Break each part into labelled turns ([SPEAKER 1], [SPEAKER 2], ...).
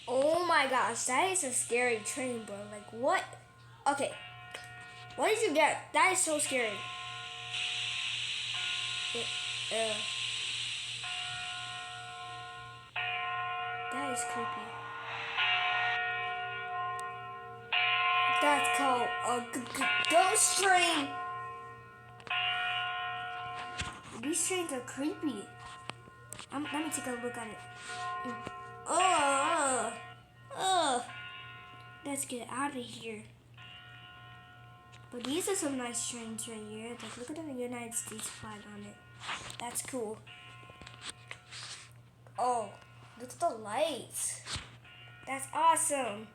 [SPEAKER 1] Oh my gosh, that is a scary train, bro. Like, what? Okay. What did you get? That is so scary. Uh, that is creepy. That's called a ghost train. These trains are creepy. Let me take a look at it. Oh, let's get out of here. But these are some nice trains right here. Like, look at the United States flag on it. That's cool. Oh, look at the lights. That's awesome.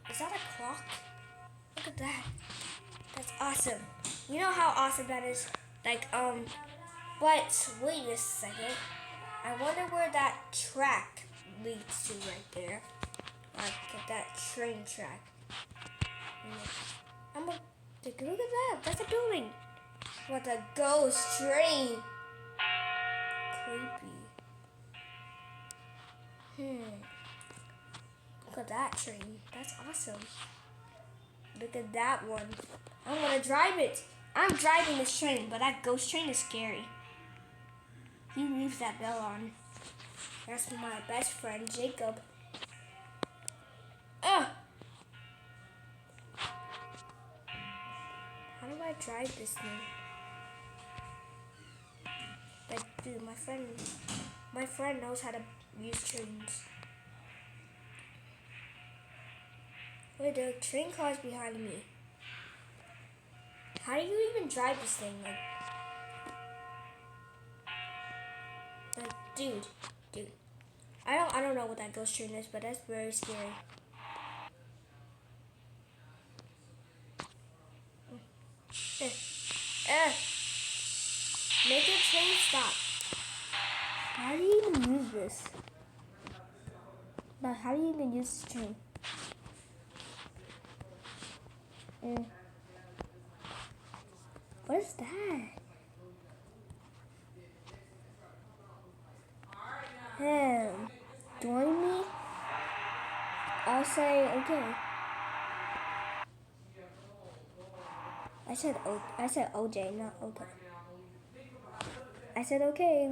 [SPEAKER 1] Is that a clock? Look at that. That's awesome. You know how awesome that is? Like, but wait a second. I wonder where that track leads to right there. Like that train track. Look at that. That's a building. What a ghost train. Creepy. Look at that train. That's awesome. Look at that one. I'm gonna drive it. I'm driving this train, but that ghost train is scary. He leaves that bell on. That's my best friend, Jacob. How do I drive this thing? Like, dude, my friend knows how to use trains. Wait, the train car's behind me. How do you even drive this thing? Like, dude. I don't know what that ghost train is, but that's very scary. Make a train stop. How do you even use this? But how do you even use this train? What is that? Join me? I'll say okay. I said OJ, not okay. I said okay.